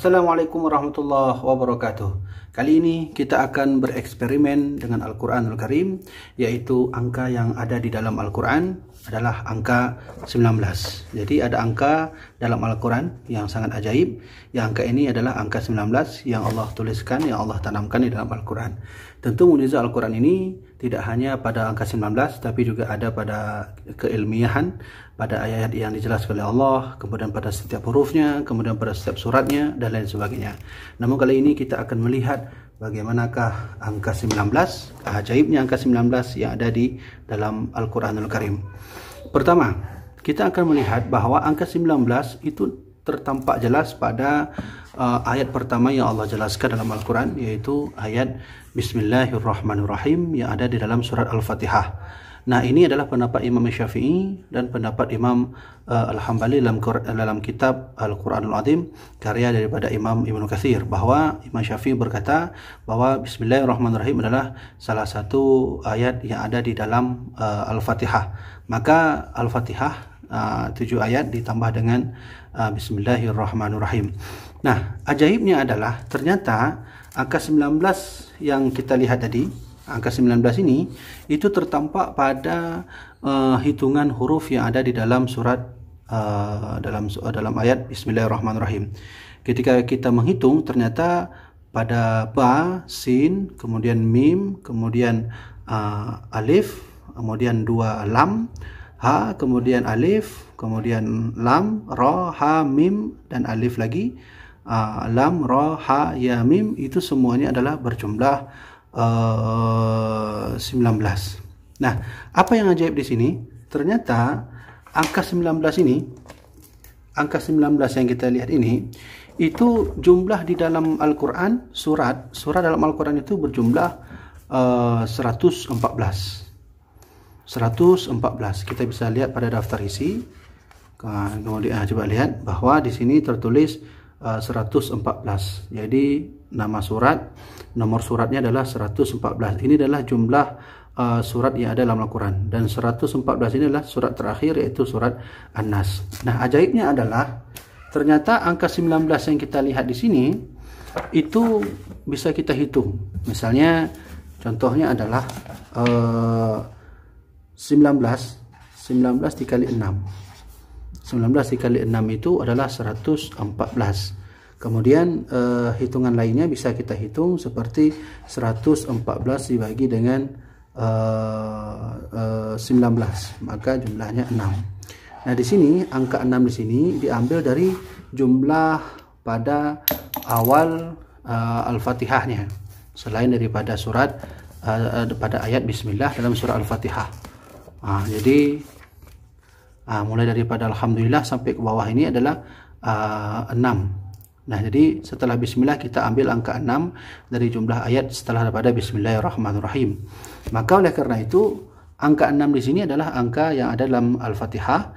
Assalamualaikum warahmatullahi wabarakatuh. Kali ini kita akan bereksperimen dengan Al-Quranul Karim, yaitu angka yang ada di dalam Al-Quran adalah angka 19. Jadi ada angka dalam Al-Quran yang sangat ajaib. Yang angka ini adalah angka 19 yang Allah tuliskan, yang Allah tanamkan di dalam Al-Quran. Tentu mukjizat Al-Quran ini tidak hanya pada angka 19, tapi juga ada pada keilmiahan, pada ayat yang dijelaskan oleh Allah, kemudian pada setiap hurufnya, kemudian pada setiap suratnya, dan lain sebagainya. Namun kali ini kita akan melihat bagaimanakah angka 19, ajaibnya angka 19 yang ada di dalam Al-Quranul Karim. Pertama, kita akan melihat bahwa angka 19 itu tertampak jelas pada ayat pertama yang Allah jelaskan dalam Al-Quran, yaitu ayat Bismillahirrahmanirrahim yang ada di dalam surat Al-Fatihah. Nah, ini adalah pendapat Imam Syafi'i dan pendapat Imam Al-Hambali dalam kitab Al-Quranul Azim, karya daripada Imam Ibnu Katsir, bahwa Imam Syafi'i berkata bahwa Bismillahirrahmanirrahim adalah salah satu ayat yang ada di dalam Al-Fatihah. Maka Al-Fatihah 7 ayat ditambah dengan Bismillahirrahmanirrahim. Nah, ajaibnya adalah ternyata angka 19 yang kita lihat tadi, angka 19 ini itu tertampak pada hitungan huruf yang ada di dalam surat dalam ayat Bismillahirrahmanirrahim. Ketika kita menghitung, ternyata pada ba, sin, kemudian mim, kemudian alif, kemudian 2 lam, ha, kemudian alif, kemudian lam, ra, ha, mim, dan alif lagi, lam, ra, ha, ya, mim, itu semuanya adalah berjumlah 19. Nah, apa yang ajaib di sini? Ternyata angka 19 ini, angka 19 yang kita lihat ini, itu jumlah di dalam Al-Quran, surat dalam Al-Quran itu berjumlah 114. Kita bisa lihat pada daftar isi. Kemudian coba lihat bahwa di sini tertulis 114. Jadi nama surat, nomor suratnya adalah 114. Ini adalah jumlah surat yang ada dalam Al-Quran, dan 114 ini adalah surat terakhir, yaitu surat An-Nas. Nah, ajaibnya adalah ternyata angka 19 yang kita lihat di sini itu bisa kita hitung. Misalnya contohnya adalah 19 dikali 6. 19 dikali 6 itu adalah 114. Kemudian hitungan lainnya bisa kita hitung seperti 114 dibagi dengan 19, maka jumlahnya 6. Nah, di sini angka 6 di sini diambil dari jumlah pada awal Al-Fatihahnya, selain daripada surat pada ayat Bismillah dalam surah Al-Fatihah. Jadi mulai daripada Alhamdulillah sampai ke bawah ini adalah 6. Nah, jadi setelah Bismillah kita ambil angka 6 dari jumlah ayat setelah daripada Bismillahirrahmanirrahim. Maka oleh karena itu angka 6 di sini adalah angka yang ada dalam Al-Fatihah.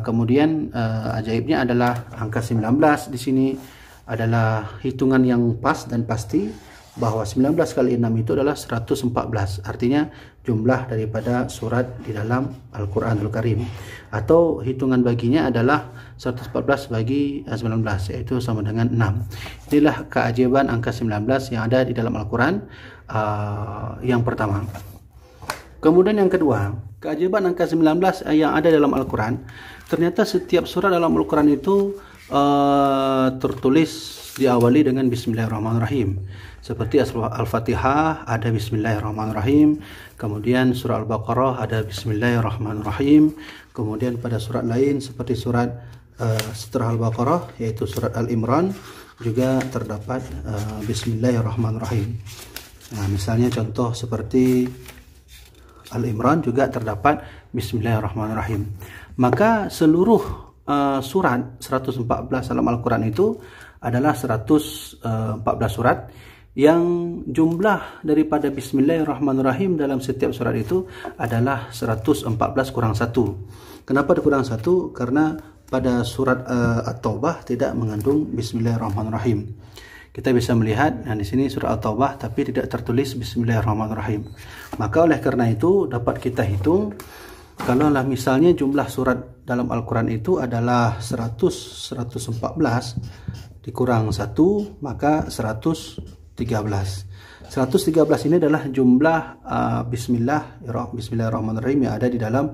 Kemudian ajaibnya adalah angka 19 di sini adalah hitungan yang pas dan pasti, bahwa 19 kali 6 itu adalah 114. Artinya jumlah daripada surat di dalam Al-Quranul Karim, atau hitungan baginya adalah 114 bagi 19, yaitu sama dengan 6. Inilah keajaiban angka 19 yang ada di dalam Al-Quran yang pertama. Kemudian yang kedua, keajaiban angka 19 yang ada dalam Al-Quran, ternyata setiap surat dalam Al-Quran itu tertulis diawali dengan Bismillahirrahmanirrahim. Seperti Al-Fatihah ada Bismillahirrahmanirrahim, kemudian surah Al-Baqarah ada Bismillahirrahmanirrahim, kemudian pada surat lain seperti surat setelah Al-Baqarah, yaitu surat Al-Imran, juga terdapat Bismillahirrahmanirrahim. Nah, misalnya contoh seperti Al-Imran juga terdapat Bismillahirrahmanirrahim. Maka seluruh surat 114 dalam Al-Quran itu adalah 114 surat yang jumlah daripada Bismillahirrahmanirrahim dalam setiap surat itu adalah 114 kurang 1. Kenapa dikurang 1? Karena pada surat At-Taubah tidak mengandung Bismillahirrahmanirrahim. Kita bisa melihat, nah di sini surah At-Taubah tapi tidak tertulis Bismillahirrahmanirrahim. Maka oleh karena itu dapat kita hitung, kalau lah misalnya jumlah surat dalam Al-Quran itu adalah 114, dikurang 1, maka 113. 113 ini adalah jumlah Bismillahirrahmanirrahim yang ada di dalam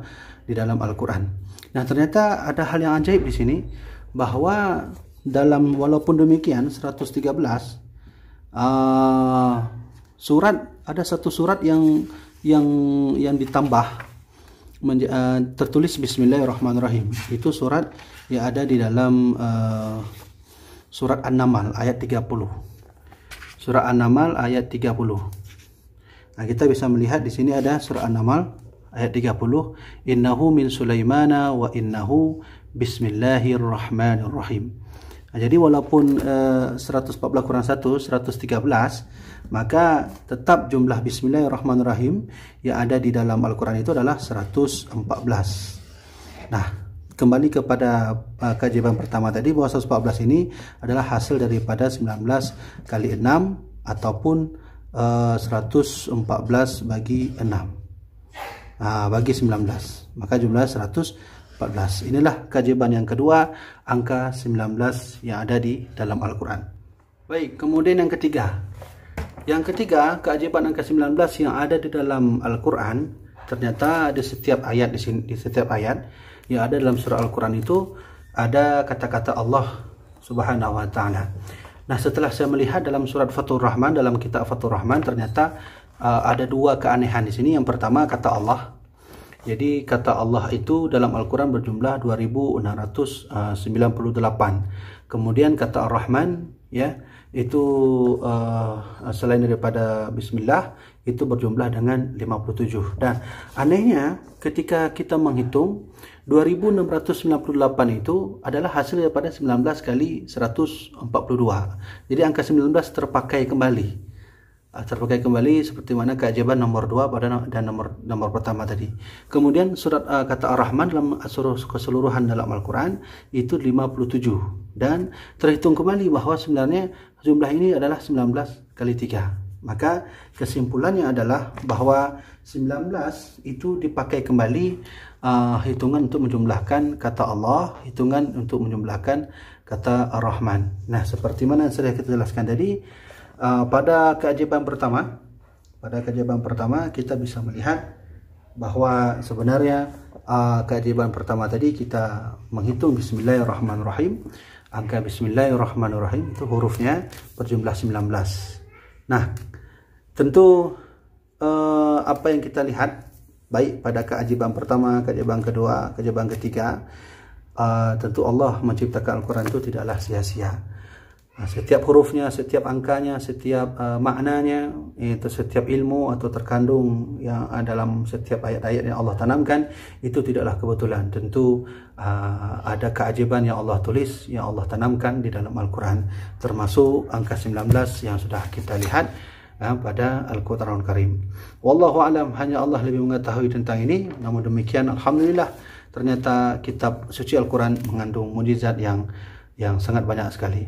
Al-Quran. Nah, ternyata ada hal yang ajaib di sini, bahwa walaupun demikian 113 surat, ada satu surat yang ditambah tertulis Bismillahirrahmanirrahim. Itu surat yang ada di dalam surat An-Naml ayat 30. Surah An-Naml ayat 30. Nah, kita bisa melihat di sini ada surah An-Naml ayat 30. Innahu min Sulaimana wa innahu bismillahirrahmanirrahim. Nah, jadi walaupun 114 kurang 1, 113, maka tetap jumlah bismillahirrahmanirrahim yang ada di dalam Al-Quran itu adalah 114. Nah, kembali kepada kajian pertama tadi, bahwa 114 ini adalah hasil daripada 19 kali 6 ataupun 114 bagi 6. Bagi 19, maka jumlah 114. Inilah kajian yang kedua, angka 19 yang ada di dalam Al-Quran. Baik, kemudian yang ketiga. Yang ketiga, keajaiban angka 19 yang ada di dalam Al-Quran, ternyata di setiap ayat di setiap ayat yang ada dalam surah Al-Quran itu ada kata-kata Allah Subhanahu wa Ta'ala. Nah, setelah saya melihat dalam surat Fathur Rahman, dalam kitab Fathur Rahman, ternyata ada dua keanehan di sini. Yang pertama, kata Allah. Jadi kata Allah itu dalam Al-Quran berjumlah 2698. Kemudian kata Ar-Rahman, ya, itu selain daripada Bismillah, itu berjumlah dengan 57. Dan anehnya, ketika kita menghitung 2698 itu adalah hasil daripada 19 kali 142. Jadi angka 19 terpakai kembali. Terpakai kembali seperti mana keajaiban nomor 2 dan nomor pertama tadi. Kemudian surat kata Ar-Rahman dalam keseluruhan dalam Al-Quran itu 57. Dan terhitung kembali bahwa sebenarnya jumlah ini adalah 19 kali 3. Maka kesimpulannya adalah bahwa 19 itu dipakai kembali hitungan untuk menjumlahkan kata Allah, hitungan untuk menjumlahkan kata Ar-Rahman. Nah, seperti mana yang sudah kita jelaskan tadi, pada keajaiban pertama kita bisa melihat bahwa sebenarnya keajaiban pertama tadi kita menghitung Bismillahirrahmanirrahim. Angka Bismillahirrahmanirrahim itu hurufnya berjumlah 19. Nah, tentu apa yang kita lihat baik pada keajaiban pertama, keajaiban kedua, keajaiban ketiga, tentu Allah menciptakan Al-Quran itu tidaklah sia-sia. Setiap hurufnya, setiap angkanya, setiap maknanya, itu setiap ilmu atau terkandung yang dalam setiap ayat-ayat yang Allah tanamkan, itu tidaklah kebetulan. Tentu ada keajaiban yang Allah tulis, yang Allah tanamkan di dalam Al-Quran, termasuk angka 19 yang sudah kita lihat pada Al-Quranul Karim. Wallahu alam, hanya Allah lebih mengetahui tentang ini. Namun demikian, alhamdulillah, ternyata kitab suci Al-Quran mengandung mukjizat yang sangat banyak sekali.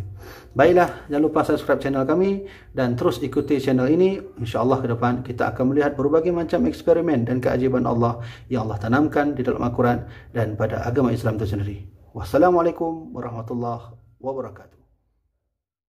Baiklah, jangan lupa subscribe channel kami dan terus ikuti channel ini. InsyaAllah ke depan kita akan melihat berbagai macam eksperimen dan keajaiban Allah yang Allah tanamkan di dalam Al-Quran dan pada agama Islam itu sendiri. Wassalamualaikum warahmatullahi wabarakatuh.